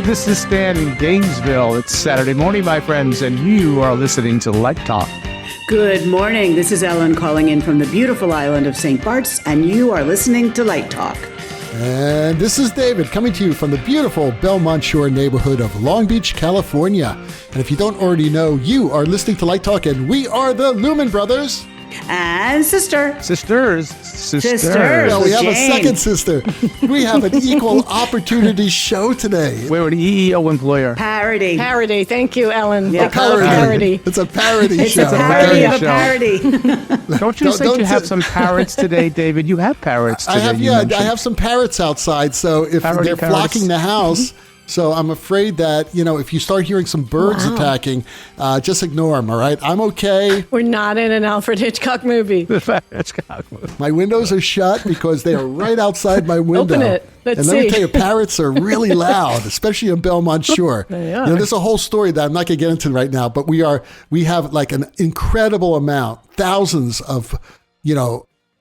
this is Stan in Gainesville. It's Saturday morning, my friends, and you are listening to Light Talk. Good morning. This is Ellen calling in from the beautiful island of St. Bart's, and you are listening to Light Talk. And this is David coming to you from the beautiful Belmont Shore neighborhood of Long Beach, California. And if you don't already know, you are listening to Light Talk, and we are the Lumen Brothers and Sister. Sisters. Well, we have Jane. a second sister. We have an equal opportunity show today. We're an EEO employer. Parody. Thank you, Ellen. Yeah, parody. It's a parody show. It's a parody of a show. parody. Don't you think you have some parrots today, David? You have parrots today. I have some parrots outside, so if they're flocking the house. So I'm afraid that, if you start hearing some birds attacking, just ignore them, all right? I'm okay. We're not in an Alfred Hitchcock movie. My windows are shut because they are right outside my window. Open it. Let's and see. let me tell you, parrots are really loud, especially in Belmont Shore. They are. There's a whole story that I'm not going to get into right now, but we have like an incredible amount, thousands of,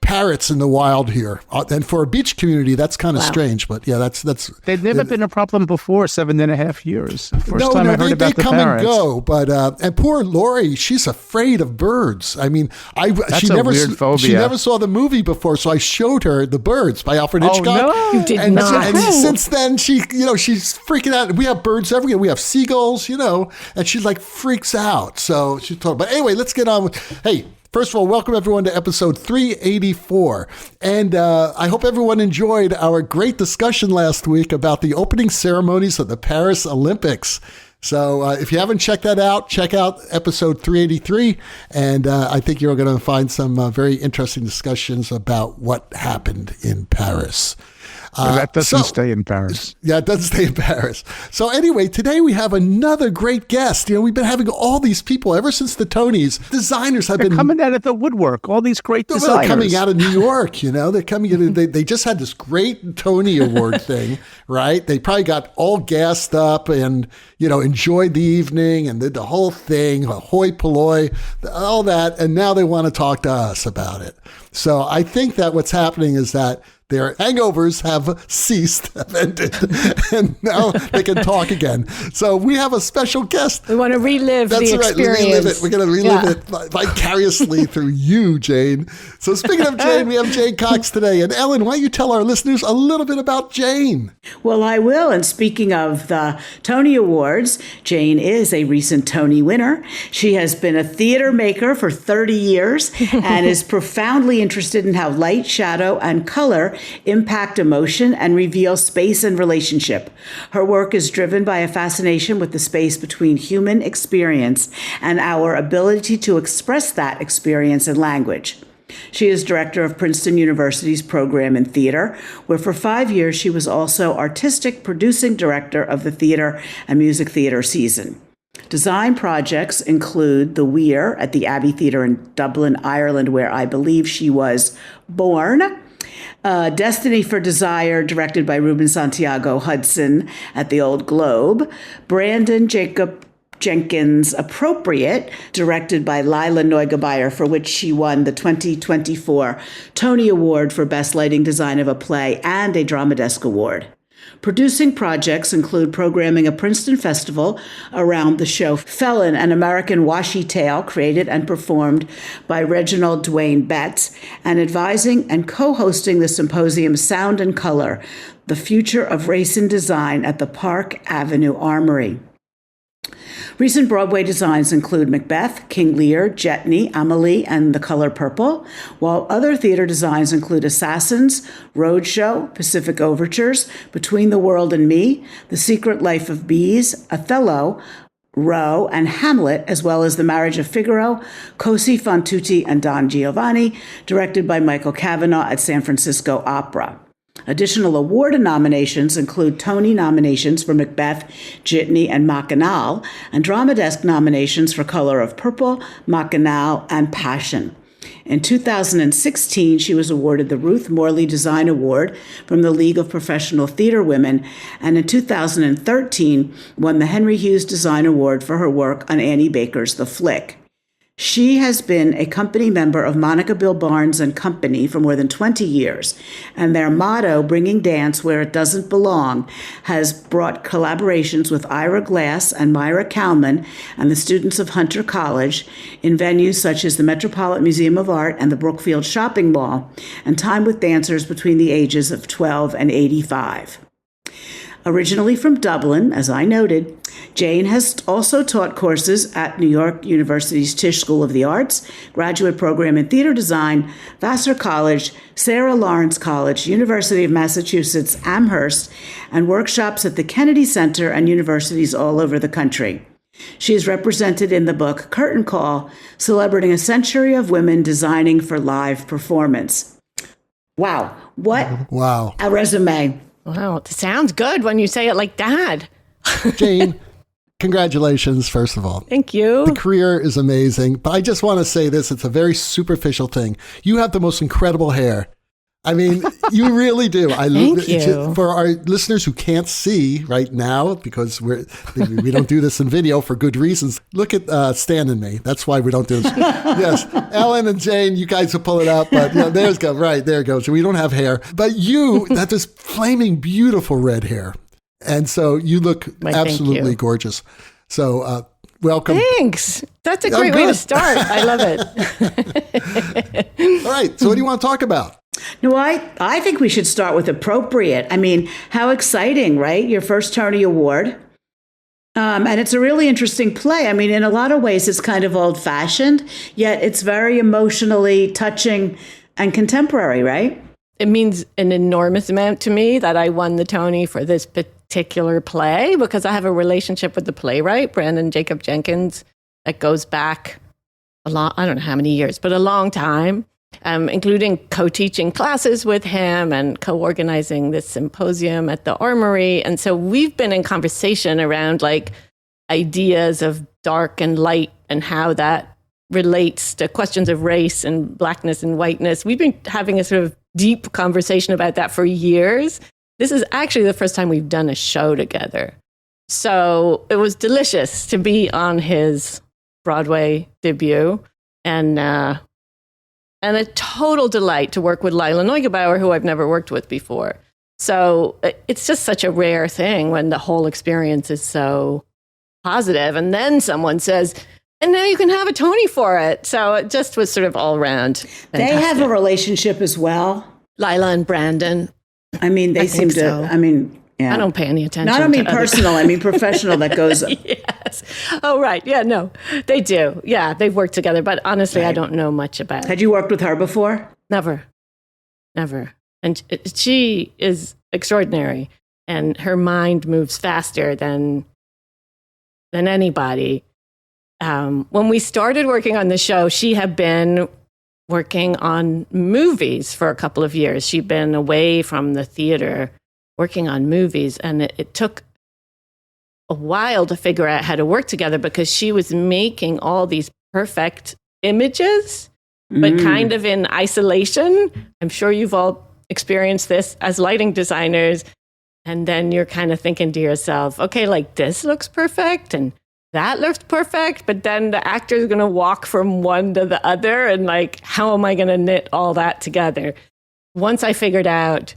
parrots in the wild here. And for a beach community, that's kind of strange, but yeah, that's. They've never been a problem before 7.5 years. First time I heard they about the come parrots. and go, but and poor Lori, she's afraid of birds. I mean, That's a weird phobia. She never saw the movie before, so I showed her The Birds by Alfred Hitchcock. No. You did and, not. And since then, she's freaking out. We have birds everywhere. We have seagulls, and she freaks out. So she's told. But anyway, let's get on with. Hey. First of all, welcome everyone to episode 384. And I hope everyone enjoyed our great discussion last week about the opening ceremonies of the Paris Olympics. So if you haven't checked that out, check out episode 383. And I think you're going to find some very interesting discussions about what happened in Paris. That doesn't stay in Paris. Yeah, it doesn't stay in Paris. So anyway, today we have another great guest. We've been having all these people ever since the Tonys. Designers have been coming out of the woodwork. All these great designers. They're coming out of New York. They're coming in. They just had this great Tony Award thing, right? They probably got all gassed up and enjoyed the evening and did the whole thing, hoi polloi, all that, and now they want to talk to us about it. So I think that what's happening is that their hangovers have ceased, have ended, and now they can talk again. So we have a special guest. We want to relive the experience. Relive it. We're going to relive it vicariously through you, Jane. So speaking of Jane, we have Jane Cox today. And Ellen, why don't you tell our listeners a little bit about Jane? Well, I will. And speaking of the Tony Awards, Jane is a recent Tony winner. She has been a theater maker for 30 years and is profoundly interested in how light, shadow, and color impact emotion and reveal space and relationship. Her work is driven by a fascination with the space between human experience and our ability to express that experience in language. She is director of Princeton University's program in theater, where for 5 years she was also artistic producing director of the theater and music theater season. Design projects include The Weir at the Abbey Theatre in Dublin, Ireland, where I believe she was born. Destiny for Desire, directed by Ruben Santiago Hudson at the Old Globe. Brandon Jacob Jenkins Appropriate, directed by Lila Neugebauer, for which she won the 2024 Tony Award for Best Lighting Design of a Play and a Drama Desk Award. Producing projects include programming a Princeton festival around the show Felon, an American washi tale created and performed by Reginald Dwayne Betts, and advising and co-hosting the symposium Sound and Color, the Future of Race and Design at the Park Avenue Armory. Recent Broadway designs include Macbeth, King Lear, Jetney, Amelie, and The Color Purple, while other theater designs include Assassins, Roadshow, Pacific Overtures, Between the World and Me, The Secret Life of Bees, Othello, Roe, and Hamlet, as well as The Marriage of Figaro, Cosi fan tutte, and Don Giovanni, directed by Michael Cavanaugh at San Francisco Opera. Additional award nominations include Tony nominations for Macbeth, Jitney, and Mackinac, and Drama Desk nominations for Color of Purple, Mackinac, and Passion. In 2016, she was awarded the Ruth Morley Design Award from the League of Professional Theater Women, and in 2013 won the Henry Hughes Design Award for her work on Annie Baker's The Flick. She has been a company member of Monica Bill Barnes and Company for more than 20 years, and their motto, Bringing Dance Where It Doesn't Belong, has brought collaborations with Ira Glass and Myra Kalman and the students of Hunter College in venues such as the Metropolitan Museum of Art and the Brookfield Shopping Mall, and time with dancers between the ages of 12 and 85. Originally from Dublin, as I noted, Jane has also taught courses at New York University's Tisch School of the Arts, graduate program in theater design, Vassar College, Sarah Lawrence College, University of Massachusetts Amherst, and workshops at the Kennedy Center and universities all over the country. She is represented in the book Curtain Call, Celebrating a Century of Women Designing for Live Performance. Wow. What a resume. Wow, it sounds good when you say it like that. Jane, congratulations, first of all. Thank you. The career is amazing, but I just want to say this. It's a very superficial thing. You have the most incredible hair. I mean, you really do. Thank you. For our listeners who can't see right now, because we don't do this in video for good reasons, look at Stan and me. That's why we don't do this. Yes, Ellen and Jane, you guys will pull it up, but there it goes. So we don't have hair. But you have this flaming, beautiful red hair. And so you look absolutely gorgeous. So welcome. Thanks. That's a great way to start. I love it. All right. So what do you want to talk about? No, I think we should start with appropriate. I mean, how exciting, right? Your first Tony Award. And it's a really interesting play. I mean, in a lot of ways, it's kind of old-fashioned, yet it's very emotionally touching and contemporary, right? It means an enormous amount to me that I won the Tony for this particular play because I have a relationship with the playwright, Brandon Jacob Jenkins, that goes back a long, I don't know how many years, but a long time. Including co-teaching classes with him and co-organizing this symposium at the Armory. And so we've been in conversation around like ideas of dark and light and how that relates to questions of race and blackness and whiteness. We've been having a sort of deep conversation about that for years. This is actually the first time we've done a show together. So it was delicious to be on his Broadway debut and a total delight to work with Lila Neugebauer, who I've never worked with before. So it's just such a rare thing when the whole experience is so positive. And then someone says, and now you can have a Tony for it. So it just was sort of all around fantastic. They have a relationship as well. Lila and Brandon. I mean, they seem to, so. I mean, yeah. I don't pay any attention. I don't mean personal, I mean professional that goes. Yes. Oh, right. Yeah, no, they do. Yeah, they've worked together. But honestly, I don't know much about it. Had you worked with her before? Never. And she is extraordinary. And her mind moves faster than anybody. When we started working on the show, she had been working on movies for a couple of years. She'd been away from the theater working on movies, and it took a while to figure out how to work together because she was making all these perfect images, but kind of in isolation. I'm sure you've all experienced this as lighting designers, and then you're kind of thinking to yourself, okay, like this looks perfect, and that looks perfect, but then the actor is going to walk from one to the other, and like, how am I going to knit all that together? Once I figured out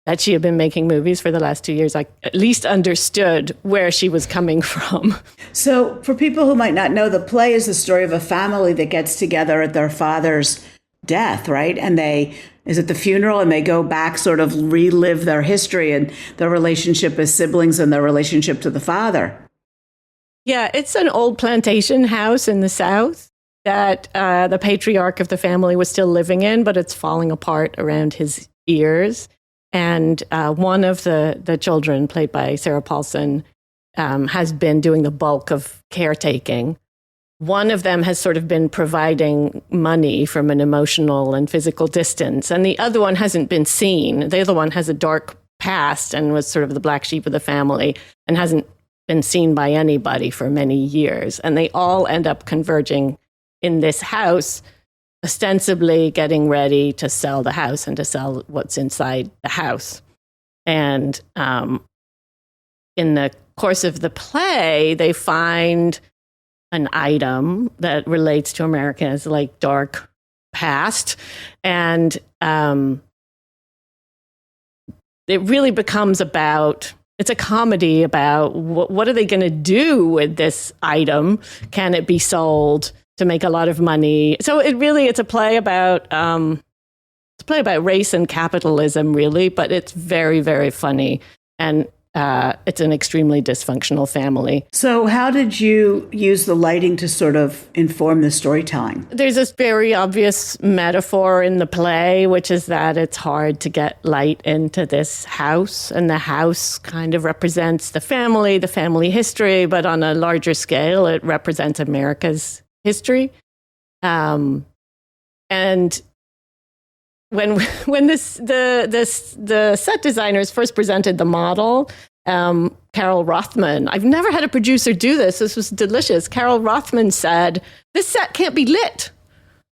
that she had been making movies for the last 2 years, I at least understood where she was coming from. So for people who might not know, the play is the story of a family that gets together at their father's death, right? And is at the funeral and they go back, sort of relive their history and their relationship as siblings and their relationship to the father. Yeah, it's an old plantation house in the South that the patriarch of the family was still living in, but it's falling apart around his ears. And one of the children, played by Sarah Paulson, has been doing the bulk of caretaking. One of them has sort of been providing money from an emotional and physical distance, and the other one hasn't been seen. The other one has a dark past and was sort of the black sheep of the family and hasn't been seen by anybody for many years. And they all end up converging in this house, ostensibly getting ready to sell the house and to sell what's inside the house. And in the course of the play, they find an item that relates to America's like dark past, and it really becomes about, it's a comedy about what are they going to do with this item? Can it be sold to make a lot of money? So it's a play about race and capitalism, really, but it's very, very funny. And it's an extremely dysfunctional family. So how did you use the lighting to sort of inform the storytelling? There's this very obvious metaphor in the play, which is that it's hard to get light into this house. And the house kind of represents the family history, but on a larger scale, it represents America's history. And when the set designers first presented the model, Carol Rothman, I've never had a producer do this. This was delicious. Carol Rothman said, "This set can't be lit."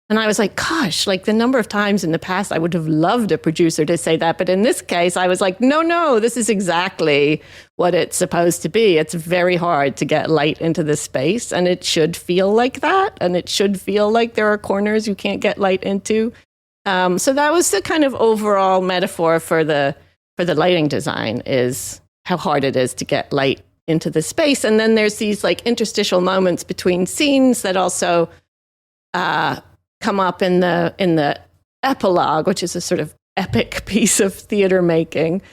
And I was like, gosh, like the number of times in the past, I would have loved a producer to say that. But in this case, I was like, no, this is exactly what it's supposed to be. It's very hard to get light into this space, and it should feel like that. And it should feel like there are corners you can't get light into. So that was the kind of overall metaphor for the lighting design, is how hard it is to get light into the space. And then there's these like interstitial moments between scenes that also come up in the epilogue, which is a sort of epic piece of theater making,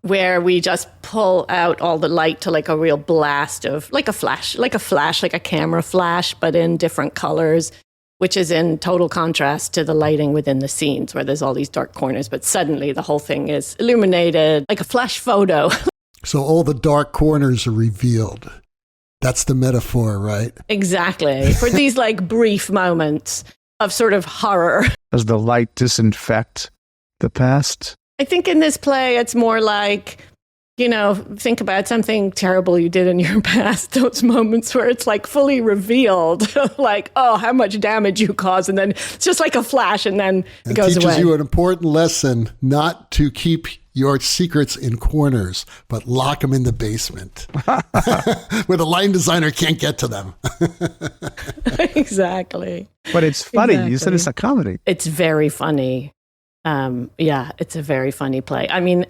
where we just pull out all the light to like a real blast of like a flash, like a camera flash, but in different colors, which is in total contrast to the lighting within the scenes where there's all these dark corners, but suddenly the whole thing is illuminated like a flash photo. So all the dark corners are revealed. That's the metaphor, right? Exactly. For these like brief moments of sort of horror. Does the light disinfect the past? I think in this play, it's more like, think about something terrible you did in your past, those moments where it's like fully revealed, like, oh, how much damage you caused. And then it's just like a flash and then it goes away. It teaches you an important lesson not to keep your secrets in corners, but lock them in the basement where the lighting designer can't get to them. Exactly. But it's funny. Exactly. You said it's a comedy. It's very funny. It's a very funny play. I mean,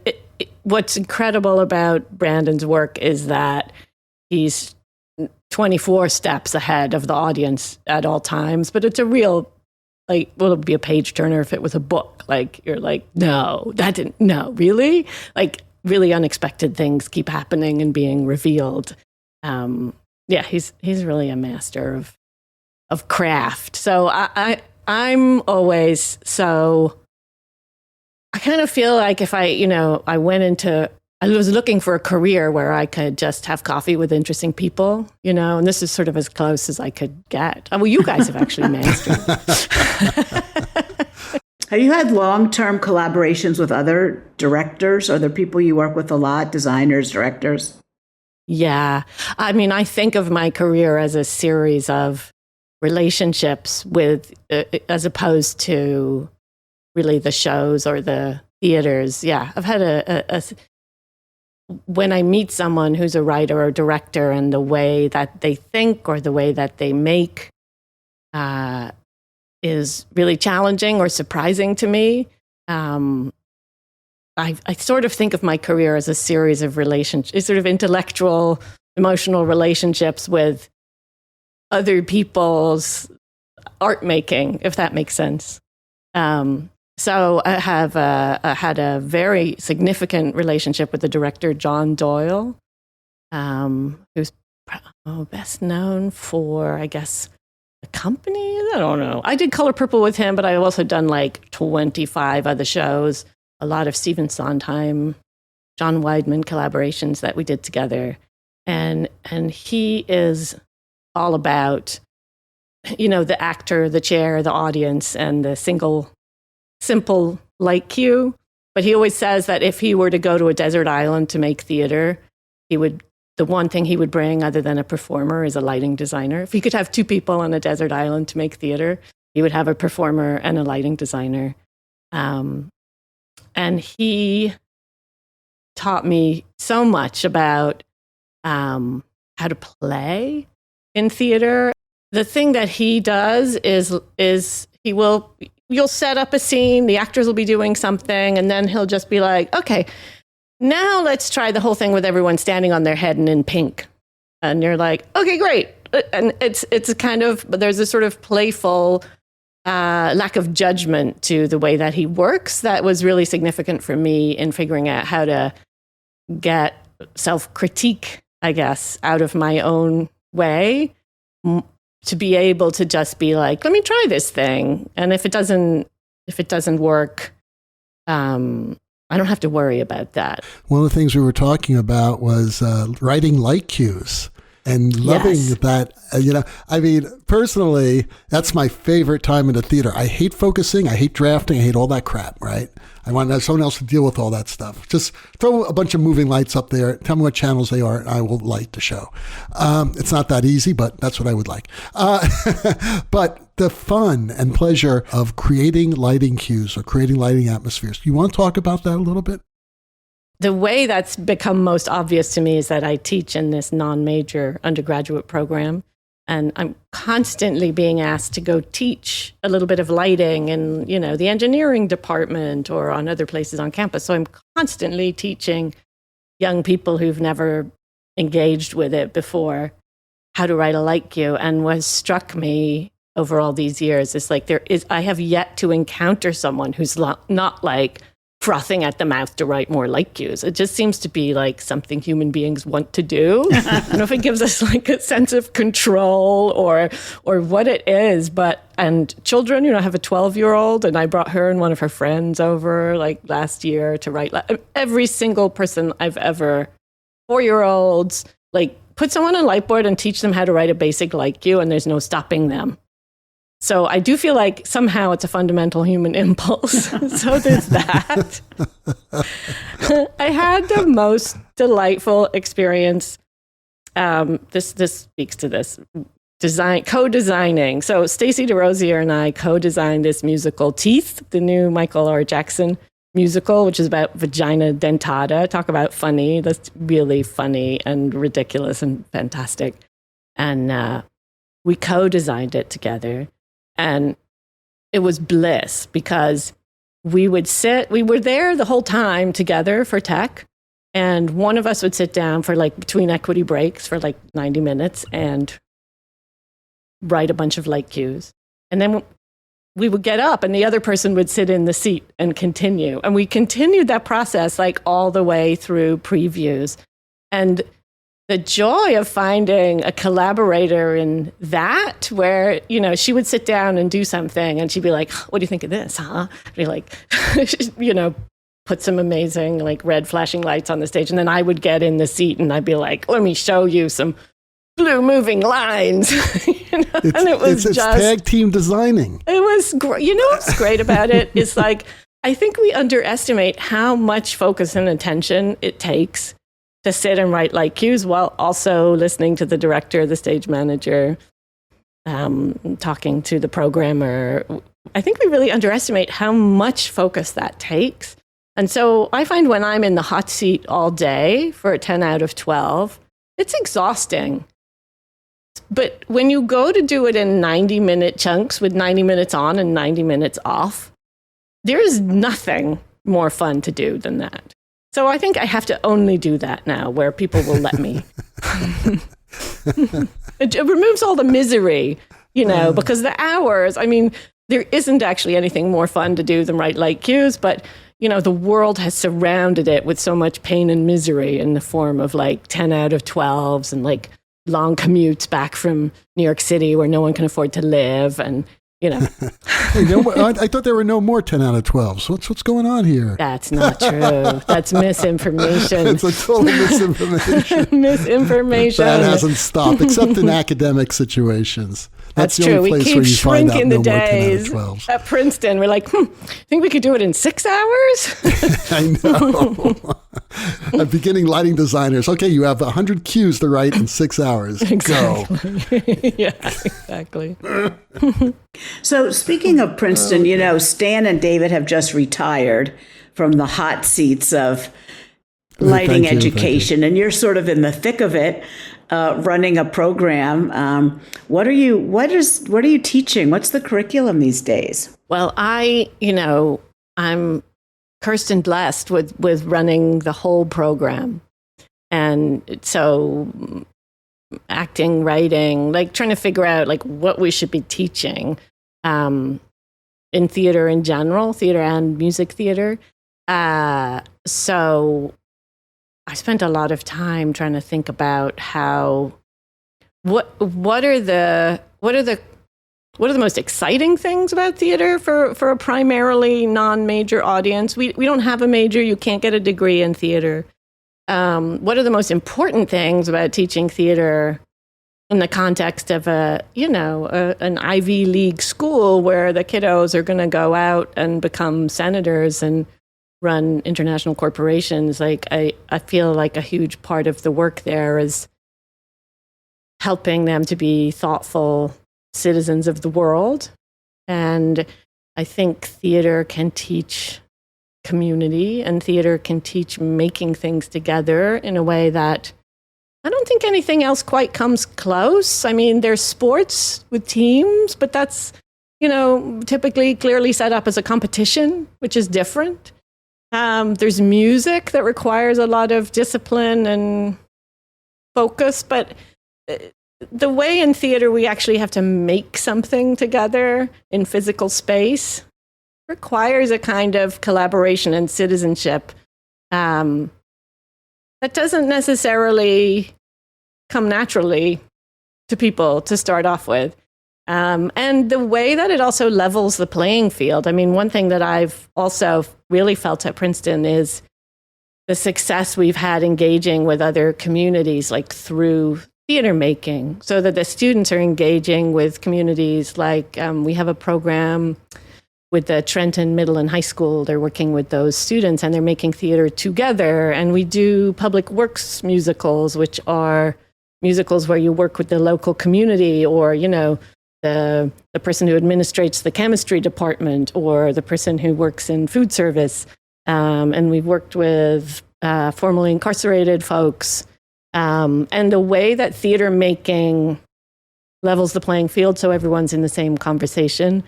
what's incredible about Brandon's work is that he's 24 steps ahead of the audience at all times, but it's a real, like, well, it would be a page turner if it was a book. Like, you're like, no, really? Like, really unexpected things keep happening and being revealed. He's really a master of craft. So I'm always so... I kind of feel like if I was looking for a career where I could just have coffee with interesting people, and this is sort of as close as I could get. Well, you guys have actually mastered it. Have you had long-term collaborations with other directors? Are there people you work with a lot, designers, directors? Yeah. I mean, I think of my career as a series of relationships with, as opposed to really the shows or the theaters. Yeah, I've had when I meet someone who's a writer or director and the way that they think or the way that they make is really challenging or surprising to me. I sort of think of my career as a series of relationships, sort of intellectual, emotional relationships with other people's art making, if that makes sense. So I have had a very significant relationship with the director, John Doyle, who's best known for, I guess, the company? I don't know. I did Color Purple with him, but I've also done like 25 other shows, a lot of Stephen Sondheim, John Weidman collaborations that we did together. And he is all about, the actor, the chair, the audience, and the simple light cue. But he always says that if he were to go to a desert island to make theater, the one thing he would bring other than a performer is a lighting designer. If he could have two people on a desert island to make theater, he would have a performer and a lighting designer. And he taught me so much about how how to play in theater. The thing that he does is you'll set up a scene, the actors will be doing something, and then he'll just be like, okay, now let's try the whole thing with everyone standing on their head and in pink. And you're like, okay, great. And it's kind of, but there's a sort of playful lack of judgment to the way that he works that was really significant for me in figuring out how to get self-critique, I guess, out of my own way, to be able to just be like, let me try this thing. And if it doesn't work, I don't have to worry about that. One of the things we were talking about was writing light cues and loving that. I mean, personally, that's my favorite time in the theater. I hate focusing. I hate drafting. I hate all that crap, right? I want to have someone else to deal with all that stuff. Just throw a bunch of moving lights up there. Tell me what channels they are, and I will light the show. It's not that easy, but that's what I would like. But the fun and pleasure of creating lighting cues or creating lighting atmospheres. You want to talk about that a little bit? The way that's become most obvious to me is that I teach in this non-major undergraduate program, and I'm constantly being asked to go teach a little bit of lighting in, the engineering department or on other places on campus. So I'm constantly teaching young people who've never engaged with it before how to write a light cue. And what struck me over all these years is like I have yet to encounter someone who's not like frothing at the mouth to write more light cues. It just seems to be like something human beings want to do. I don't know if it gives us like a sense of control or what it is, and children, I have a 12-year-old, and I brought her and one of her friends over like last year to write. Every single person I've ever, 4-year-olds, like put someone on a light board and teach them how to write a basic light cue, and there's no stopping them. So I do feel like somehow it's a fundamental human impulse. So there's that. I had the most delightful experience. This speaks to this co-designing. So Stacey DeRosier and I co-designed this musical Teeth, the new Michael R. Jackson musical, which is about vagina dentata. Talk about funny. That's really funny and ridiculous and fantastic. And we co-designed it together. And it was bliss because we were there the whole time together for tech. And one of us would sit down for like between equity breaks for like 90 minutes and write a bunch of light cues. And then we would get up and the other person would sit in the seat and continue. And we continued that process like all the way through previews. And the joy of finding a collaborator in that, where, she would sit down and do something and she'd be like, what do you think of this, huh? I'd be like, put some amazing like red flashing lights on the stage. And then I would get in the seat and I'd be like, let me show you some blue moving lines. And it was it's just tag team designing. It was great. What's great about it is like, I think we underestimate how much focus and attention it takes to sit and write light cues while also listening to the director, the stage manager, talking to the programmer. I think we really underestimate how much focus that takes. And so I find when I'm in the hot seat all day for a 10 out of 12, it's exhausting. But when you go to do it in 90-minute chunks with 90 minutes on and 90 minutes off, there is nothing more fun to do than that. So I think I have to only do that now, where people will let me. It removes all the misery, because the hours, there isn't actually anything more fun to do than write light cues, but, the world has surrounded it with so much pain and misery in the form of like 10 out of 12s and like long commutes back from New York City where no one can afford to live and, Hey, I thought there were no more 10 out of 12s. What's going on here? That's not true. That's misinformation. It's a total misinformation. Misinformation. That hasn't stopped, except in academic situations. That's the true. only place We where keep you find out shrinking no the more 10 out of days 12s. at Princeton. We're like, think we could do it in 6 hours? I know. Beginning lighting designers. Okay, you have 100 cues to write in 6 hours. Exactly. Go. Yeah, exactly. So speaking of Princeton, Stan and David have just retired from the hot seats of lighting Thank you. education, and you're sort of in the thick of it. running a program. What are you teaching? What's the curriculum these days? Well, I'm cursed and blessed with running the whole program. And so acting, writing, like trying to figure out like what we should be teaching in theater in general, theater and music theater. So I spent a lot of time trying to think about what are the most exciting things about theater for a primarily non-major audience. We don't have a major. You can't get a degree in theater. What are the most important things about teaching theater in the context of an Ivy League school where the kiddos are going to go out and become senators and run international corporations? Like I feel like a huge part of the work there is helping them to be thoughtful citizens of the world. And I think theater can teach community, and theater can teach making things together in a way that I don't think anything else quite comes close. I mean, there's sports with teams, but that's, typically clearly set up as a competition, which is different. There's music that requires a lot of discipline and focus, but the way in theater we actually have to make something together in physical space requires a kind of collaboration and citizenship that doesn't necessarily come naturally to people to start off with. And the way that it also levels the playing field. I mean, one thing that I've also really felt at Princeton is the success we've had engaging with other communities, like through theater making, so that the students are engaging with communities. Like we have a program with the Trenton Middle and High School. They're working with those students and they're making theater together. And we do public works musicals, which are musicals where you work with the local community, or, the person who administrates the chemistry department, or the person who works in food service. And we've worked with formerly incarcerated folks. And the way that theater making levels the playing field so everyone's in the same conversation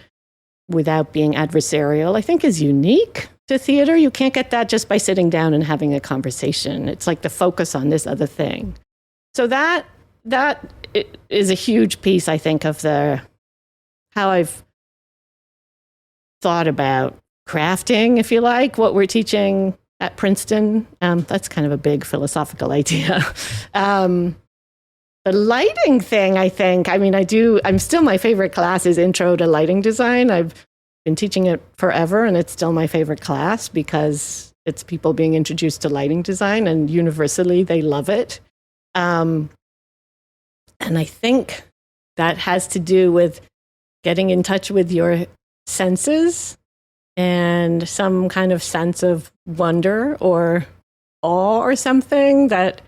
without being adversarial, I think is unique to theater. You can't get that just by sitting down and having a conversation. It's like the focus on this other thing. So that is a huge piece, I think, of how I've thought about crafting, if you like, what we're teaching at Princeton. That's kind of a big philosophical idea. The lighting thing, I'm still, my favorite class is Intro to Lighting Design. I've been teaching it forever, and it's still my favorite class because it's people being introduced to lighting design, and universally they love it. And I think that has to do with getting in touch with your senses and some kind of sense of wonder or awe or something. That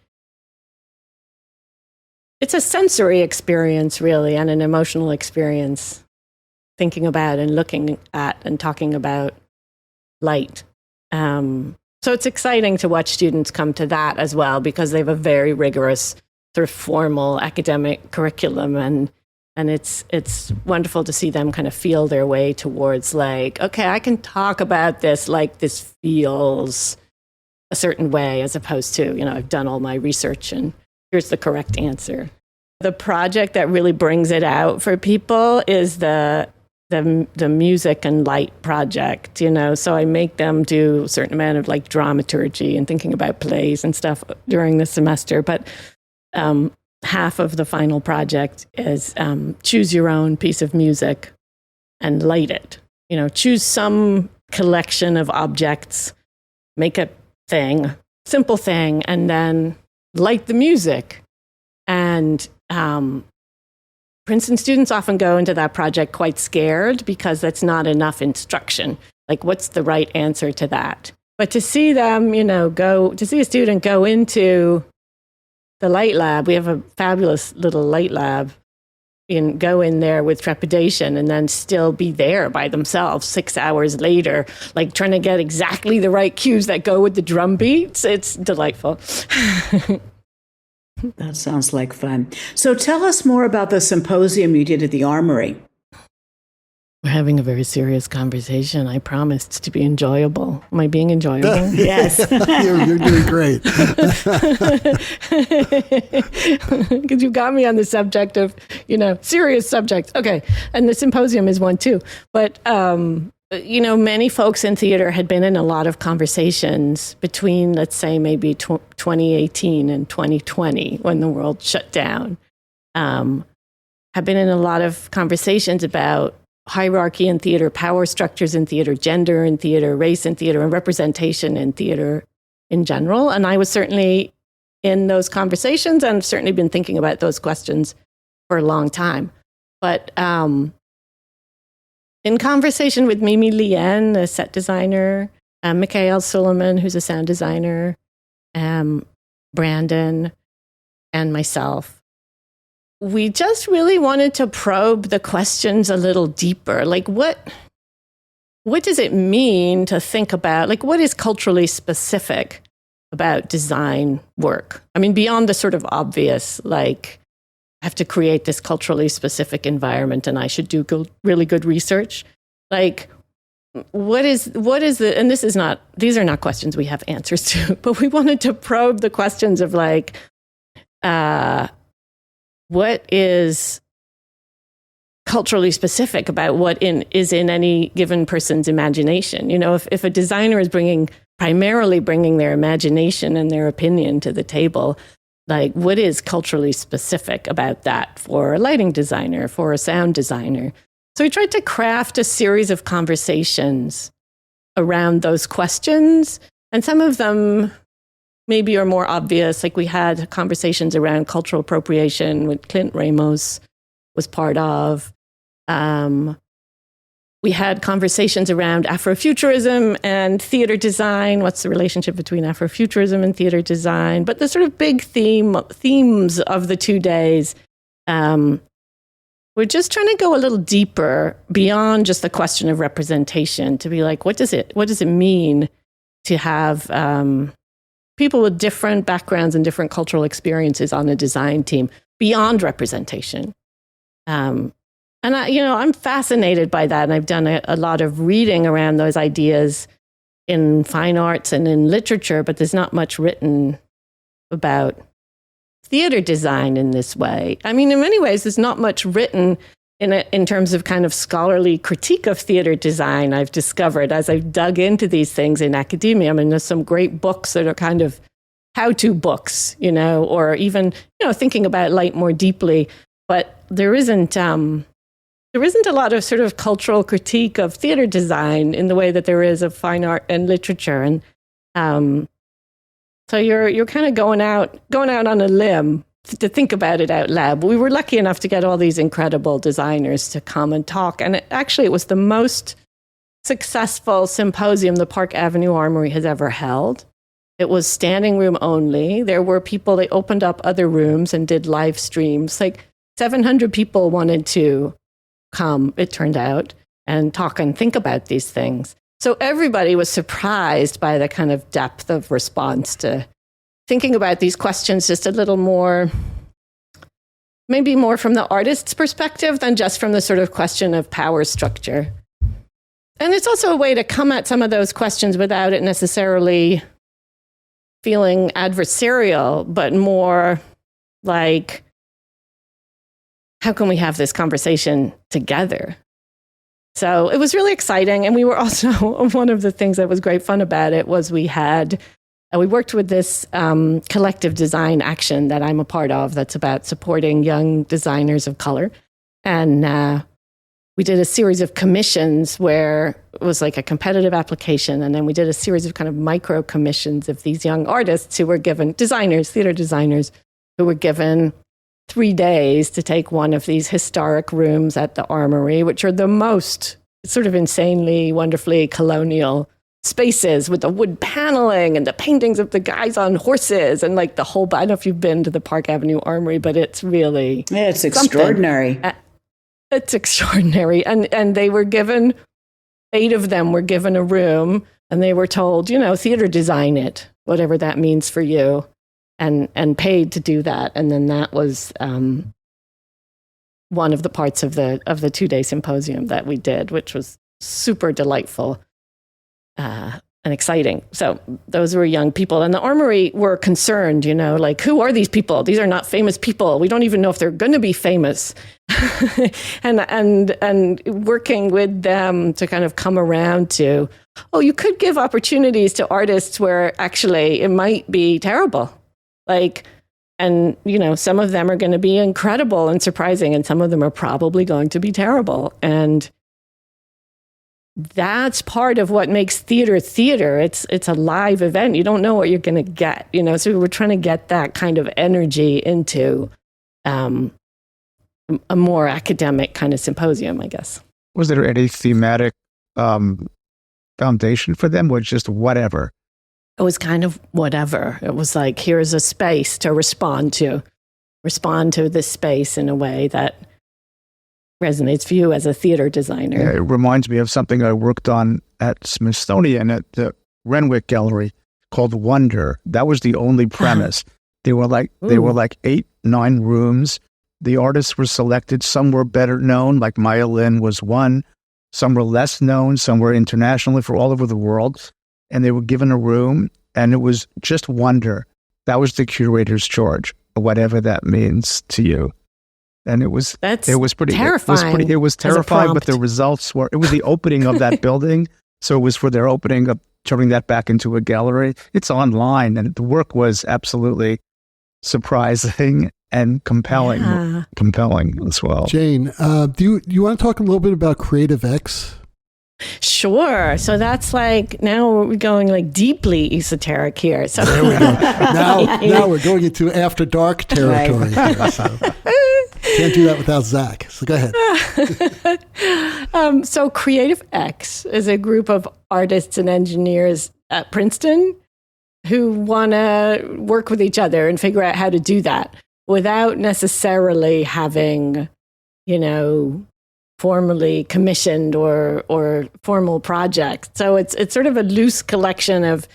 it's a sensory experience, really, and an emotional experience, thinking about and looking at and talking about light. So it's exciting to watch students come to that as well, because they have a very rigorous sort of formal academic curriculum, and it's wonderful to see them kind of feel their way towards, like, okay, I can talk about this like this feels a certain way, as opposed to, I've done all my research and here's the correct answer. The project that really brings it out for people is the music and light project, So I make them do a certain amount of like dramaturgy and thinking about plays and stuff during the semester. But half of the final project is choose your own piece of music and light it. Choose some collection of objects, make a thing, simple thing, and then light the music. And Princeton students often go into that project quite scared because that's not enough instruction. Like, what's the right answer to that? But to see them, to see a student go into the light lab, we have a fabulous little light lab, and go in there with trepidation and then still be there by themselves 6 hours later, like trying to get exactly the right cues that go with the drum beats. It's delightful. That sounds like fun. So tell us more about the symposium you did at the Armory. We're having a very serious conversation. I promised to be enjoyable. Am I being enjoyable? Yes. You're doing great. Because you got me on the subject of, serious subjects. Okay. And the symposium is one too. But, many folks in theater had been in a lot of conversations between, let's say, maybe 2018 and 2020 when the world shut down. Have been in a lot of conversations about hierarchy in theater, power structures in theater, gender in theater, race in theater, and representation in theater in general. And I was certainly in those conversations and I've certainly been thinking about those questions for a long time. But in conversation with Mimi Lien, a set designer, Mikhail Suleiman, who's a sound designer, Brandon, and myself, we just really wanted to probe the questions a little deeper. Like, what does it mean to think about, like, what is culturally specific about design work? I mean, beyond the sort of obvious, like, I have to create this culturally specific environment and I should do really good research. Like, what is the, and these are not questions we have answers to, but we wanted to probe the questions of like, what is culturally specific about what is in any given person's imagination? If a designer is primarily bringing their imagination and their opinion to the table, like, what is culturally specific about that for a lighting designer, for a sound designer? So we tried to craft a series of conversations around those questions, and some of them maybe are more obvious. Like, we had conversations around cultural appropriation, which Clint Ramos was part of. We had conversations around Afro-futurism and theater design. What's the relationship between Afro-futurism and theater design? But the sort of big themes of the 2 days, we're just trying to go a little deeper beyond just the question of representation to be like, what does it mean to have people with different backgrounds and different cultural experiences on a design team beyond representation? And I'm fascinated by that. And I've done a lot of reading around those ideas in fine arts and in literature, but there's not much written about theater design in this way. I mean, in many ways, there's not much written in terms of kind of scholarly critique of theater design, I've discovered as I've dug into these things in academia. I mean, there's some great books that are kind of how-to books, or even, thinking about light more deeply, but there isn't a lot of sort of cultural critique of theater design in the way that there is of fine art and literature. And so you're kind of going out on a limb to think about it out loud. But we were lucky enough to get all these incredible designers to come and talk. And it was the most successful symposium the Park Avenue Armory has ever held. It was standing room only. There were people, they opened up other rooms and did live streams. Like 700 people wanted to come, it turned out, and talk and think about these things. So everybody was surprised by the kind of depth of response to thinking about these questions just a little more, maybe more from the artist's perspective than just from the sort of question of power structure. And it's also a way to come at some of those questions without it necessarily feeling adversarial, but more like, how can we have this conversation together? So it was really exciting. And we were also, one of the things that was great fun about it was we worked with this collective design action that I'm a part of that's about supporting young designers of color. And we did a series of commissions where it was like a competitive application. And then we did a series of kind of micro commissions of these young artists who were given, theater designers, who were given 3 days to take one of these historic rooms at the Armory, which are the most sort of insanely, wonderfully colonial spaces with the wood paneling and the paintings of the guys on horses and like the whole, I don't know if you've been to the Park Avenue Armory, but it's really... Yeah, it's extraordinary. It's extraordinary. And they were given, 8 of them were given a room and they were told, theater design it, whatever that means for you. and paid to do that. And then that was one of the parts of the 2-day symposium that we did, which was super delightful and exciting. So those were young people, and the Armory were concerned, like, who are these people? These are not famous people. We don't even know if they're going to be famous. and working with them to kind of come around to, you could give opportunities to artists where actually it might be terrible. Like, and, some of them are going to be incredible and surprising, and some of them are probably going to be terrible. And that's part of what makes theater. It's a live event. You don't know what you're going to get, so we're trying to get that kind of energy into a more academic kind of symposium, I guess. Was there any thematic foundation for them, or just whatever? It was kind of whatever. It was like, here's a space to respond to this space in a way that resonates for you as a theater designer. Yeah, it reminds me of something I worked on at Smithsonian at the Renwick Gallery called Wonder. That was the only premise. They were like 8, 9 rooms. The artists were selected. Some were better known, like Maya Lin was one. Some were less known. Some were internationally for all over the world. And they were given a room, and it was just wonder. That was the curator's charge, whatever that means to you. And it was pretty terrifying. It was terrifying, but the results were. It was the opening of that building, so it was for their opening of turning that back into a gallery. It's online, and the work was absolutely surprising and compelling as well. Jane, do you want to talk a little bit about CreativeX? Sure. So that's like, now we're going like deeply esoteric here. So there we go. Now we're going into after dark territory. Right. Here, so. Can't do that without Zach. So go ahead. So CreativeX is a group of artists and engineers at Princeton who want to work with each other and figure out how to do that without necessarily having, formally commissioned or formal projects. So it's sort of a loose collection of,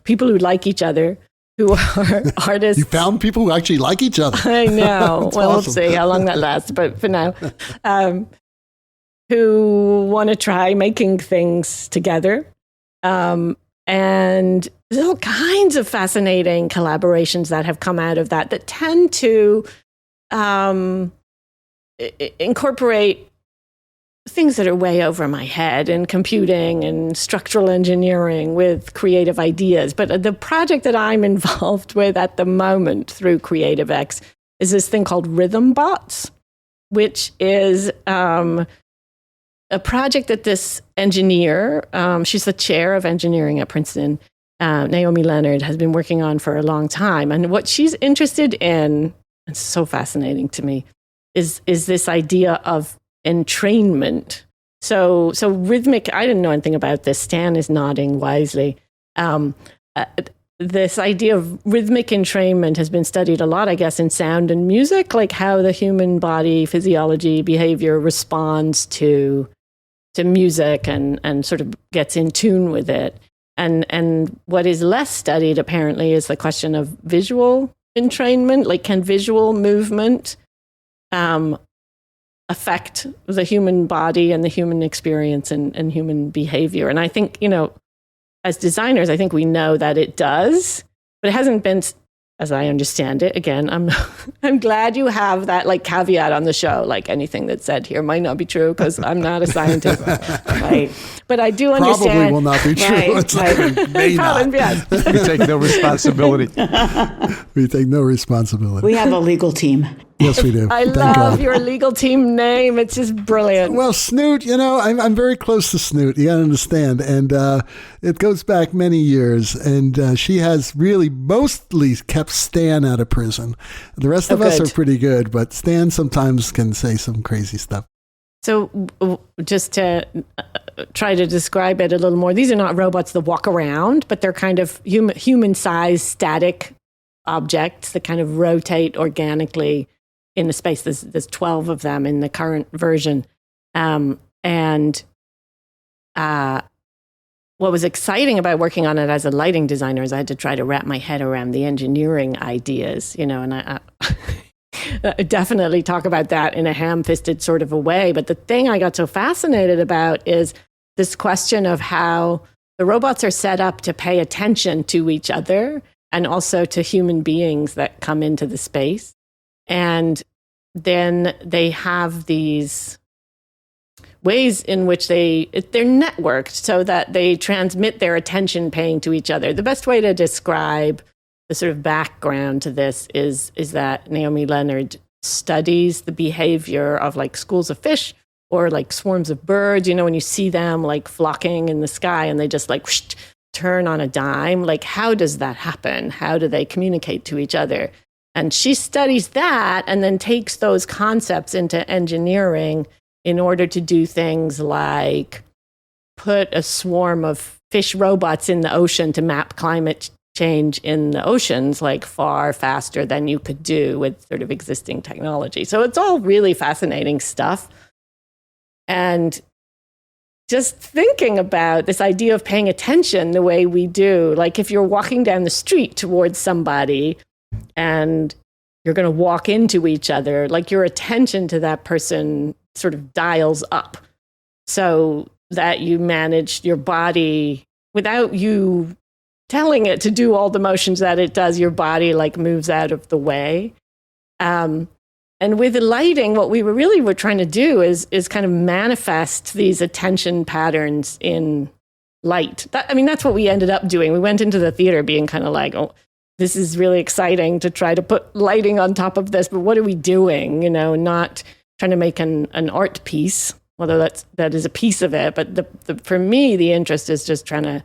people who like each other, who are artists. You found people who actually like each other. I know. Well, awesome. We'll see how long that lasts, but for now, who want to try making things together. And there's all kinds of fascinating collaborations that have come out of that tend to incorporate things that are way over my head in computing and structural engineering with creative ideas. But the project that I'm involved with at the moment through CreativeX is this thing called Rhythm Bots, which is a project that this engineer, she's the chair of engineering at Princeton, Naomi Leonard, has been working on for a long time. And what she's interested in, it's so fascinating to me, is this idea of entrainment. So rhythmic, I didn't know anything about this. Stan is nodding wisely. This idea of rhythmic entrainment has been studied a lot, I guess, in sound and music, like how the human body, physiology, behavior responds to music and sort of gets in tune with it. And what is less studied, apparently, is the question of visual entrainment. Like, can visual movement affect the human body and the human experience and human behavior? And I think, as designers, I think we know that it does, but it hasn't been, as I understand it. Again, I'm glad you have that like caveat on the show. Like, anything that's said here might not be true because I'm not a scientist, right? But I do understand. Probably will not be true. Right, It's like, may not. Yes. We take no responsibility. We take no responsibility. We have a legal team. Yes, we do. I Thank love God. your legal team name. It's just brilliant. Well, Snoot, I'm very close to Snoot. You got to understand. And it goes back many years. And she has really mostly kept Stan out of prison. The rest of us are pretty good, but Stan sometimes can say some crazy stuff. So just to try to describe it a little more, these are not robots that walk around, but they're kind of human-sized static objects that kind of rotate organically in the space. There's 12 of them in the current version. And what was exciting about working on it as a lighting designer is I had to try to wrap my head around the engineering ideas, and I definitely talk about that in a ham-fisted sort of a way. But the thing I got so fascinated about is this question of how the robots are set up to pay attention to each other and also to human beings that come into the space. And then they have these ways in which they're networked so that they transmit their attention paying to each other. The best way to describe the sort of background to this is that Naomi Leonard studies the behavior of like schools of fish or like swarms of birds, when you see them like flocking in the sky and they just like whoosh, turn on a dime. Like, how does that happen? How do they communicate to each other? And she studies that and then takes those concepts into engineering in order to do things like put a swarm of fish robots in the ocean to map climate change in the oceans like far faster than you could do with sort of existing technology. So it's all really fascinating stuff. And just thinking about this idea of paying attention the way we do, like if you're walking down the street towards somebody and you're going to walk into each other, like your attention to that person sort of dials up so that you manage your body without you telling it to do all the motions that it does. Your body like moves out of the way. And with the lighting, what we were trying to do is kind of manifest these attention patterns in light. That's what we ended up doing. We went into the theater being kind of like, oh, this is really exciting to try to put lighting on top of this, but what are we doing? Not trying to make an art piece, although that is a piece of it. But for me, the interest is just trying to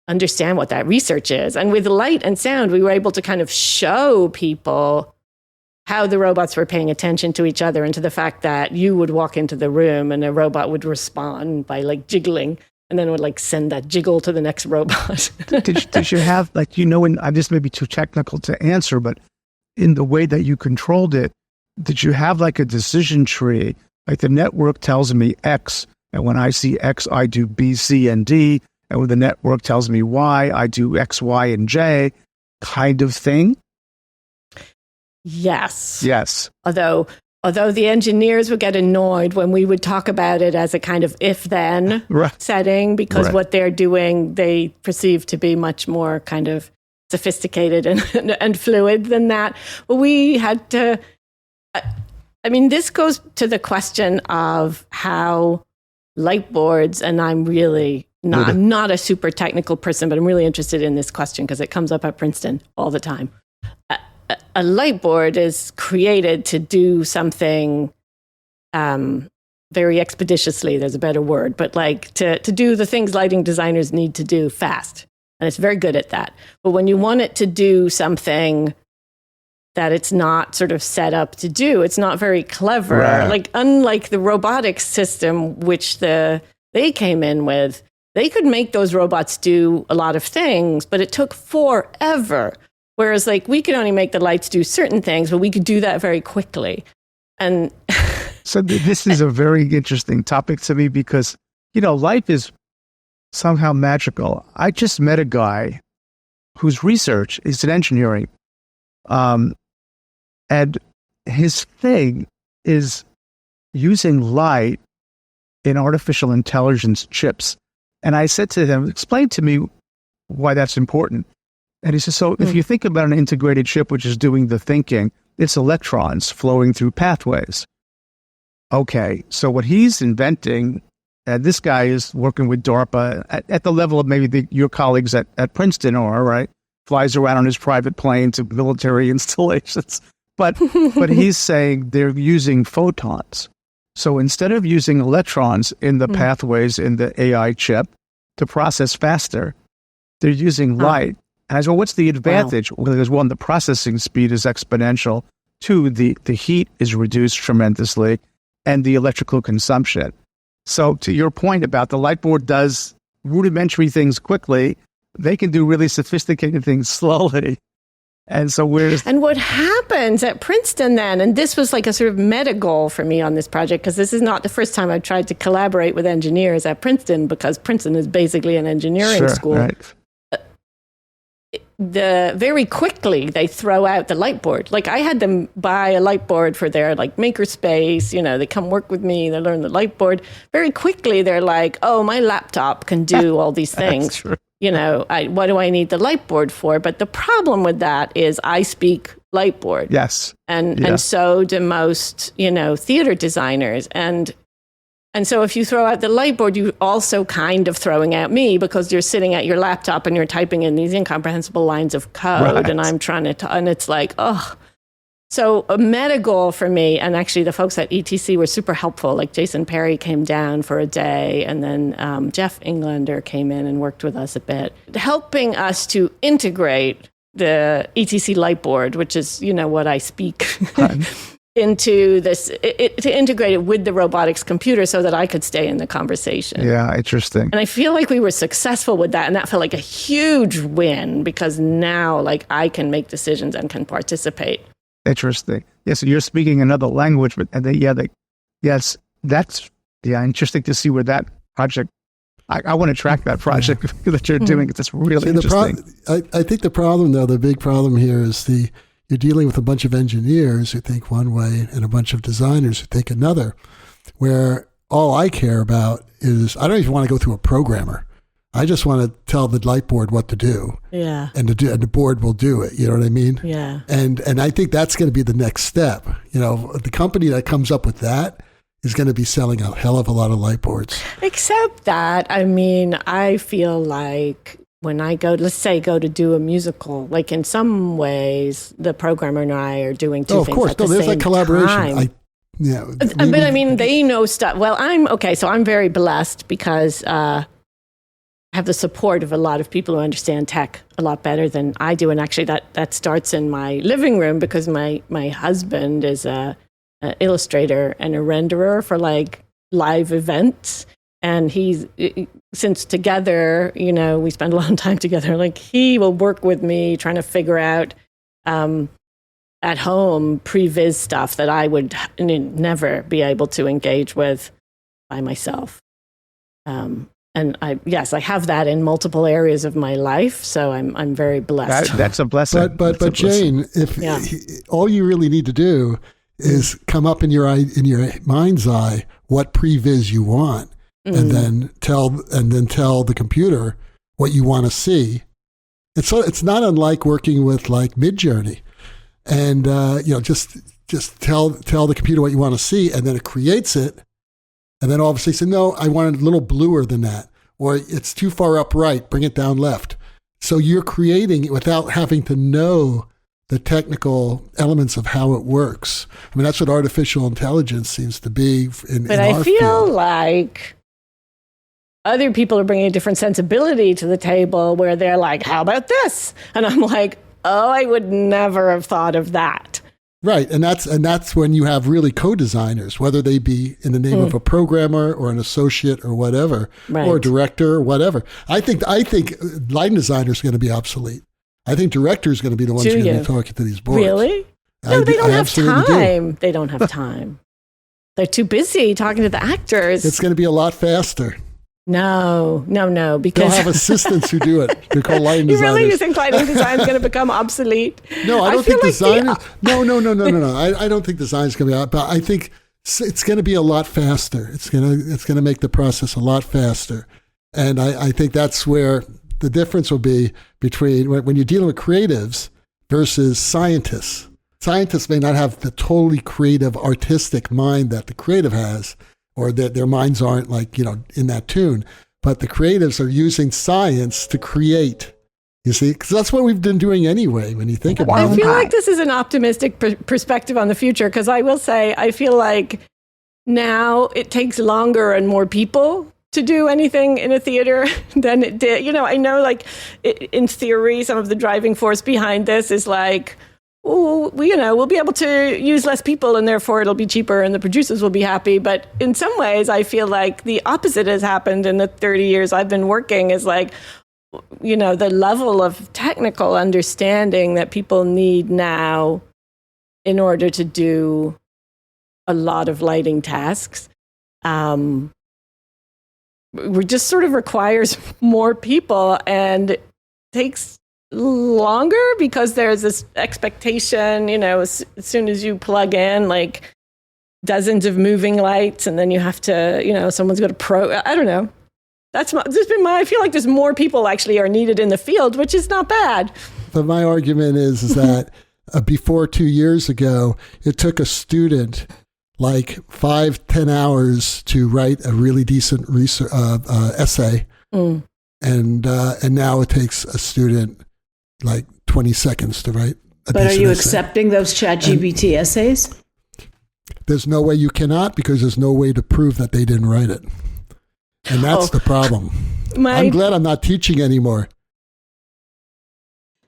understand what that research is. And with light and sound, we were able to kind of show people how the robots were paying attention to each other and to the fact that you would walk into the room and a robot would respond by like jiggling and then would like send that jiggle to the next robot. Did you have and I'm just maybe too technical to answer, but in the way that you controlled it, did you have like a decision tree? Like the network tells me X, and when I see X, I do B, C, and D. And when the network tells me Y, I do X, Y, and J kind of thing? Yes. Although the engineers would get annoyed when we would talk about it as a kind of if-then setting, because what they're doing, they perceive to be much more kind of sophisticated and fluid than that. But we had to... this goes to the question of how light boards, and I'm not a super technical person, but I'm really interested in this question because it comes up at Princeton all the time. A light board is created to do something very expeditiously, there's a better word, but like to do the things lighting designers need to do fast. And it's very good at that. But when you want it to do something that it's not sort of set up to do, it's not very clever. Right. Like unlike the robotics system, which they came in with, they could make those robots do a lot of things, but it took forever. Whereas like we could only make the lights do certain things, but we could do that very quickly. And so this is a very interesting topic to me because, life is somehow magical. I just met a guy whose research is in engineering. And his thing is using light in artificial intelligence chips. And I said to him, explain to me why that's important. And he says, so if you think about an integrated chip, which is doing the thinking, it's electrons flowing through pathways. Okay, so what he's inventing, and this guy is working with DARPA at the level of maybe your colleagues at Princeton are, right? Flies around on his private plane to military installations. But he's saying they're using photons. So instead of using electrons in the pathways in the AI chip to process faster, they're using light. And I said, well, what's the advantage? Wow. Well, there's one, the processing speed is exponential. Two, the heat is reduced tremendously, and the electrical consumption. So to your point about the light board does rudimentary things quickly, they can do really sophisticated things slowly. And so where's And what happens at Princeton then, and this was like a sort of meta goal for me on this project, because this is not the first time I've tried to collaborate with engineers at Princeton, because Princeton is basically an engineering school. Right. Very quickly they throw out the light board. Like I had them buy a light board for their like makerspace, they come work with me, they learn the light board. Very quickly they're like, oh, my laptop can do all these things. True. What do I need the light board for? But the problem with that is I speak light board. Yes. And so do most, theater designers. And so if you throw out the light board, you also kind of throwing out me, because you're sitting at your laptop and you're typing in these incomprehensible lines of code. Right. And I'm trying to, and it's like, oh. So a meta goal for me, and actually the folks at ETC were super helpful. Like Jason Perry came down for a day, and then Jeff Englander came in and worked with us a bit, helping us to integrate the ETC light board, which is, what I speak. Into this, to integrate it with the robotics computer so that I could stay in the conversation. Yeah, interesting. And I feel like we were successful with that. And that felt like a huge win, because now like I can make decisions and can participate. Interesting. Yeah, so you're speaking another language, but yes, that's interesting to see where that project, I want to track that project that you're doing. It's really interesting. I think the problem, though, the big problem here is you're dealing with a bunch of engineers who think one way and a bunch of designers who think another, where all I care about is, I don't even want to go through a programmer. I just want to tell the light board what to do. Yeah. And the board will do it. You know what I mean? Yeah. And I think that's going to be the next step. The company that comes up with that is going to be selling a hell of a lot of light boards. Except that, I feel like when I go to do a musical, like in some ways, the programmer and I are doing two things at the same time. There's like collaboration. But they know stuff. Well, I'm very blessed because I have the support of a lot of people who understand tech a lot better than I do. And actually that starts in my living room, because my husband is a illustrator and a renderer for like live events. And since together, we spend a lot of time together, like he will work with me trying to figure out at home previs stuff that I would never be able to engage with by myself. And I have that in multiple areas of my life, so I'm very blessed. That's a blessing. But Jane, all you really need to do is come up in your mind's eye what previs you want. And then tell the computer what you want to see. It's not unlike working with like Midjourney, and just tell the computer what you want to see, and then it creates it, and then obviously say, no, I want it a little bluer than that, or it's too far up right, bring it down left. So you're creating it without having to know the technical elements of how it works. That's what artificial intelligence seems to be in But I feel like other people are bringing a different sensibility to the table, where they're like, how about this? And I'm like, oh, I would never have thought of that. Right. And that's when you have really co-designers, whether they be in the name of a programmer or an associate or whatever, or a director or whatever. I think line designer is going to be obsolete. I think director is going to be the ones who are going to be talking to these boards. Really? No, they don't have time. They don't have time. They're too busy talking to the actors. It's going to be a lot faster. No, because they'll have assistants who do it. They're called lighting designers. You really think lighting design is going to become obsolete? No, I don't think design. No. I don't think design is going to be out, but I think it's going to be a lot faster. It's going to make the process a lot faster, and I think that's where the difference will be between when you're dealing with creatives versus scientists. Scientists may not have the totally creative, artistic mind that the creative has, or that their minds aren't like, in that tune. But the creatives are using science to create, you see, because that's what we've been doing anyway, when you think about it. I feel like this is an optimistic perspective on the future, because I will say, I feel like now it takes longer and more people to do anything in a theater than it did. I know like in theory, some of the driving force behind this is like, we'll be able to use less people and therefore it'll be cheaper and the producers will be happy. But in some ways, I feel like the opposite has happened in the 30 years I've been working, is like, the level of technical understanding that people need now in order to do a lot of lighting tasks. It just sort of requires more people and takes longer because there's this expectation, as soon as you plug in like dozens of moving lights and then you have to, someone's got I don't know. I feel like there's more people actually are needed in the field, which is not bad. But my argument is that before 2 years ago, it took a student like 5-10 hours to write a really decent essay. And now it takes a student like 20 seconds to write a But are you essay. accepting those ChatGPT essays? There's no way you cannot, because there's no way to prove that they didn't write it. And that's the problem. I'm glad I'm not teaching anymore.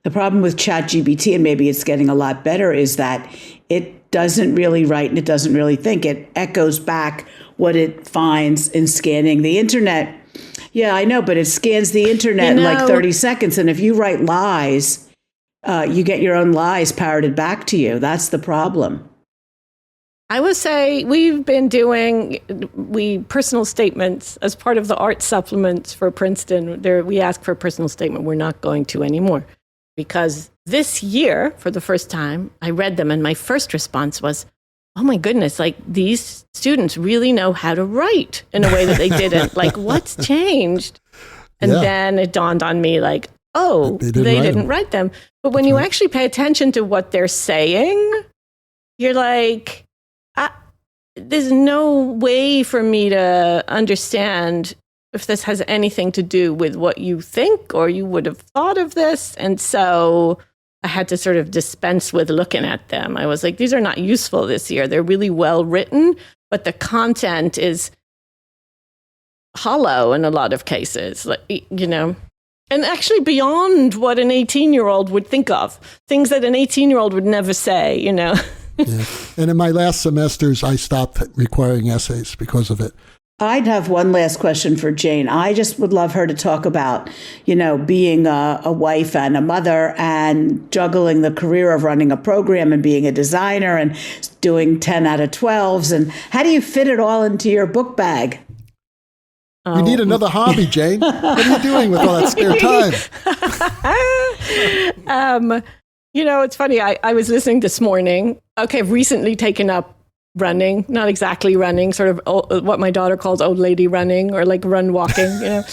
The problem with ChatGPT, and maybe it's getting a lot better, is that it doesn't really write and it doesn't really think. It echoes back what it finds in scanning the internet. Yeah, I know, but it scans the internet in like 30 seconds. And if you write lies, you get your own lies parroted back to you. That's the problem. I would say we've been doing personal statements as part of the art supplements for Princeton. We ask for a personal statement. We're not going to anymore. Because this year, for the first time, I read them and my first response was, oh my goodness, like these students really know how to write in a way that they didn't. Like, what's changed? And then it dawned on me like, oh, they didn't write them. But when you actually pay attention to what they're saying, you're like, there's no way for me to understand if this has anything to do with what you think or you would have thought of this. And so I had to sort of dispense with looking at them. I was like, these are not useful this year. They're really well written, but the content is hollow in a lot of cases, and actually beyond what an 18-year-old would think of, things that an 18-year-old would never say, Yeah. And in my last semesters, I stopped requiring essays because of it. I'd have one last question for Jane. I just would love her to talk about, being a wife and a mother and juggling the career of running a program and being a designer and doing 10 out of 12s. And how do you fit it all into your book bag? You need another hobby, Jane. What are you doing with all that spare time? It's funny. I was listening this morning. Okay, I've recently taken up running, not exactly running, sort of what my daughter calls old lady running or like run walking,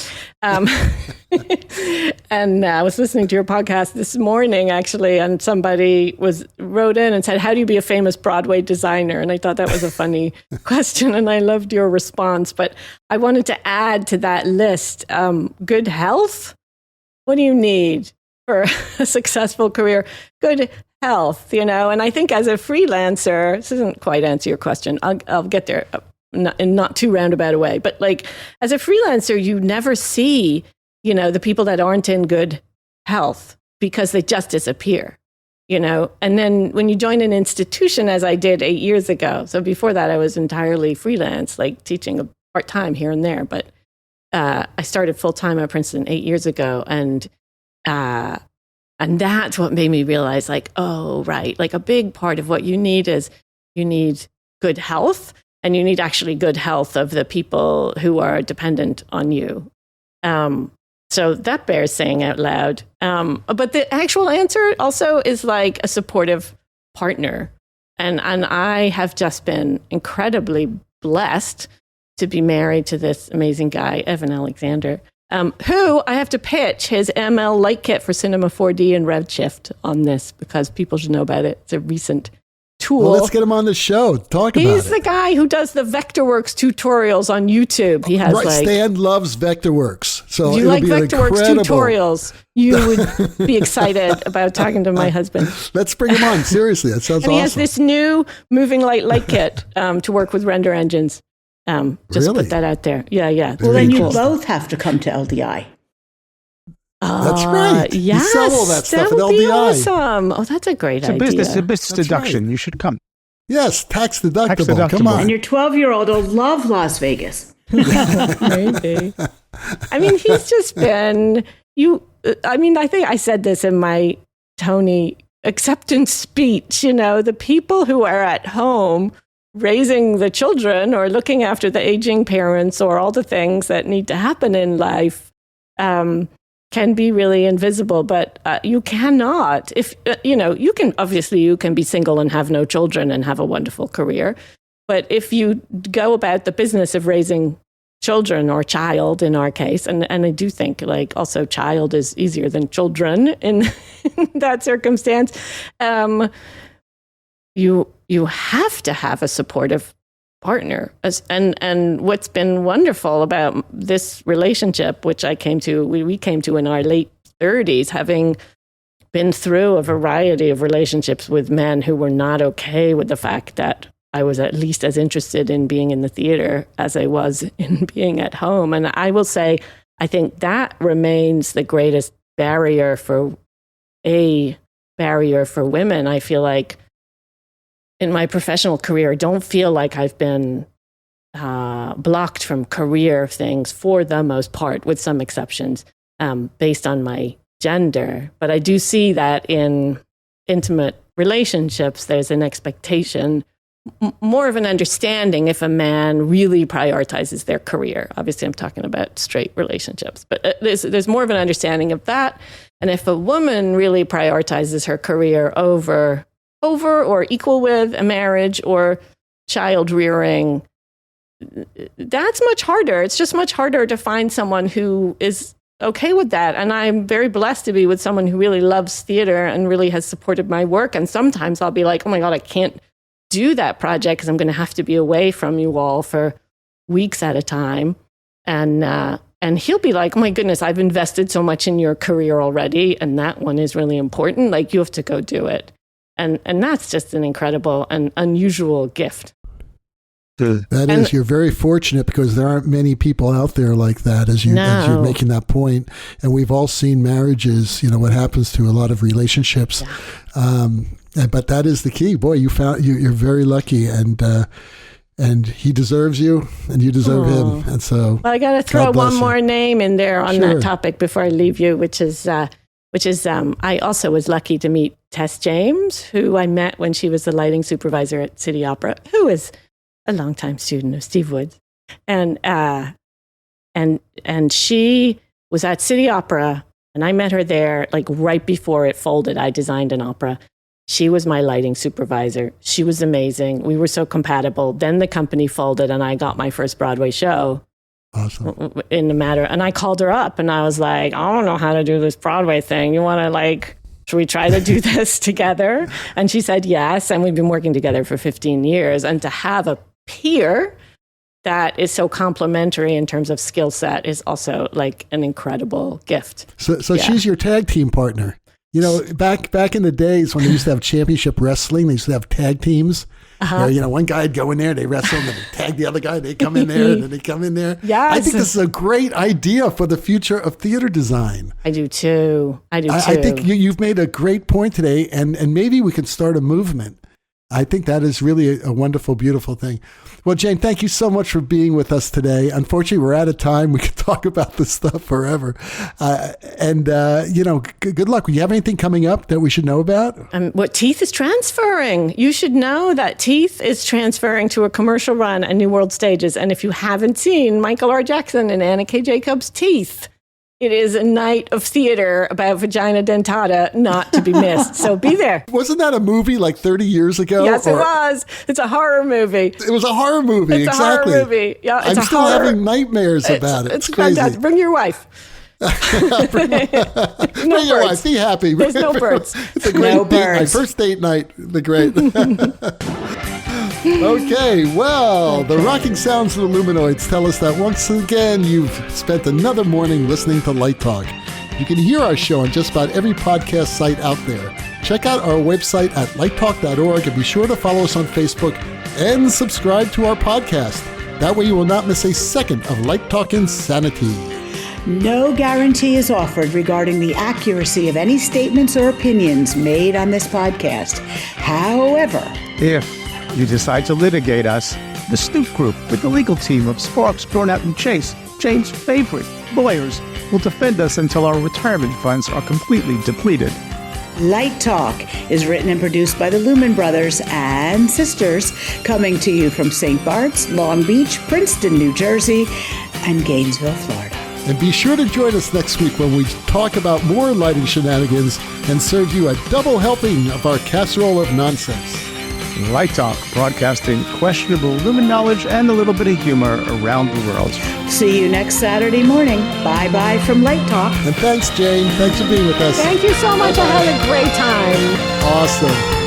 And I was listening to your podcast this morning, actually, and somebody wrote in and said, how do you be a famous Broadway designer? And I thought that was a funny question, and I loved your response. But I wanted to add to that list, good health. What do you need for a successful career? Good health, and I think as a freelancer, this doesn't quite answer your question. I'll get there in not too roundabout a way, but like as a freelancer, you never see, the people that aren't in good health because they just disappear, and then when you join an institution, as I did 8 years ago, so before that I was entirely freelance, like teaching part-time here and there, but I started full-time at Princeton 8 years ago, and that's what made me realize, like, oh, right. Like a big part of what you need is you need good health, and you need actually good health of the people who are dependent on you. So that bears saying out loud. But the actual answer also is like a supportive partner. And I have just been incredibly blessed to be married to this amazing guy, Evan Alexander, who I have to pitch his ML light kit for Cinema 4D and Redshift on this because people should know about it. It's a recent tool. Well, let's get him on the show. Talk about it. He's the guy who does the Vectorworks tutorials on YouTube. He has Stan loves Vectorworks. So if you like Vectorworks tutorials, you would be excited about talking to my husband. Let's bring him on. Seriously, that sounds awesome. He has this new moving light kit to work with render engines. Just put that out there. Yeah. Well, then you both have to come to LDI. That's right. Yes, you sell all that stuff at would LDI. Be awesome. Oh, that's a great idea. It's a business deduction. Right. You should come. Yes, tax deductible. Come on. And your 12-year-old will love Las Vegas. Maybe. I mean, he's just been, I think I said this in my Tony acceptance speech, the people who are at home raising the children or looking after the aging parents or all the things that need to happen in life can be really invisible. But you cannot, if, you can be single and have no children and have a wonderful career. But if you go about the business of raising children or child in our case, and I do think also child is easier than children in that circumstance, you have to have a supportive partner. And what's been wonderful about this relationship, which we came to in our late 30s, having been through a variety of relationships with men who were not okay with the fact that I was at least as interested in being in the theater as I was in being at home. And I will say, I think that remains the greatest barrier for women. I feel like in my professional career, I don't feel like I've been blocked from career things for the most part, with some exceptions, based on my gender. But I do see that in intimate relationships, there's an expectation, more of an understanding if a man really prioritizes their career. Obviously, I'm talking about straight relationships, but there's more of an understanding of that. And if a woman really prioritizes her career over or equal with a marriage or child rearing, that's much harder. It's just much harder to find someone who is okay with that. And I'm very blessed to be with someone who really loves theater and really has supported my work. And sometimes I'll be like, oh my God, I can't do that project because I'm going to have to be away from you all for weeks at a time. And he'll be like, oh my goodness, I've invested so much in your career already, and that one is really important. Like, you have to go do it. And that's just an incredible and unusual gift. You're very fortunate, because there aren't many people out there like that, as you're making that point. And we've all seen marriages, what happens to a lot of relationships. Yeah. But that is the key. Boy, you're very lucky, and he deserves you, and you deserve him. And so, well, I got to throw one more name in there on that topic before I leave you, which is I also was lucky to meet Tess James, who I met when she was the lighting supervisor at City Opera, who is a longtime student of Steve Wood's, and she was at City Opera, and I met her there right before it folded. I designed an opera. She was my lighting supervisor. She was amazing. We were so compatible. Then the company folded, and I got my first Broadway show. Awesome. In the matter. And I called her up, and I was like, I don't know how to do this Broadway thing. You want to should we try to do this together? And she said yes. And we've been working together for 15 years. And to have a peer that is so complementary in terms of skill set is also an incredible gift. So she's your tag team partner. Back in the days when they used to have championship wrestling, they used to have tag teams. Where, one guy'd go in there, they wrestle, and then they tag the other guy, they come in there, and then they come in there. Yes. I think this is a great idea for the future of theater design. I do too. I think you've made a great point today, and maybe we can start a movement. I think that is really a wonderful, beautiful thing. Well, Jane, thank you so much for being with us today. Unfortunately, we're out of time. We could talk about this stuff forever. Good luck. Do you have anything coming up that we should know about? What Teeth is transferring. You should know that Teeth is transferring to a commercial run at New World Stages. And if you haven't seen Michael R. Jackson and Anna K. Jacobs' Teeth, it is a night of theater about vagina dentata not to be missed. So be there. Wasn't that a movie 30 years ago? Yes, it was. It's a horror movie. It was a horror movie, it's exactly. A horror movie. Yeah, I'm still having nightmares about it. It's crazy. Fantastic. Bring your wife. Bring your wife. Be happy. There's no birds. It's a great date night. First date night. The great. Okay, well, the rocking sounds of the Luminoids tell us that once again you've spent another morning listening to Light Talk. You can hear our show on just about every podcast site out there. Check out our website at lighttalk.org, and be sure to follow us on Facebook and subscribe to our podcast. That way you will not miss a second of Light Talk insanity. No guarantee is offered regarding the accuracy of any statements or opinions made on this podcast. However, if you decide to litigate us, the Snoop Group with the legal team of Sparks, Dornat, and Chase, Jane's favorite lawyers, will defend us until our retirement funds are completely depleted. Light Talk is written and produced by the Lumen Brothers and Sisters, coming to you from St. Bart's, Long Beach, Princeton, New Jersey, and Gainesville, Florida. And be sure to join us next week when we talk about more lighting shenanigans and serve you a double helping of our casserole of nonsense. Light Talk, broadcasting questionable lumen knowledge and a little bit of humor around the world. See you next Saturday morning. Bye-bye from Light Talk. And thanks, Jane. Thanks for being with us. Thank you so much. I had a great time. Awesome.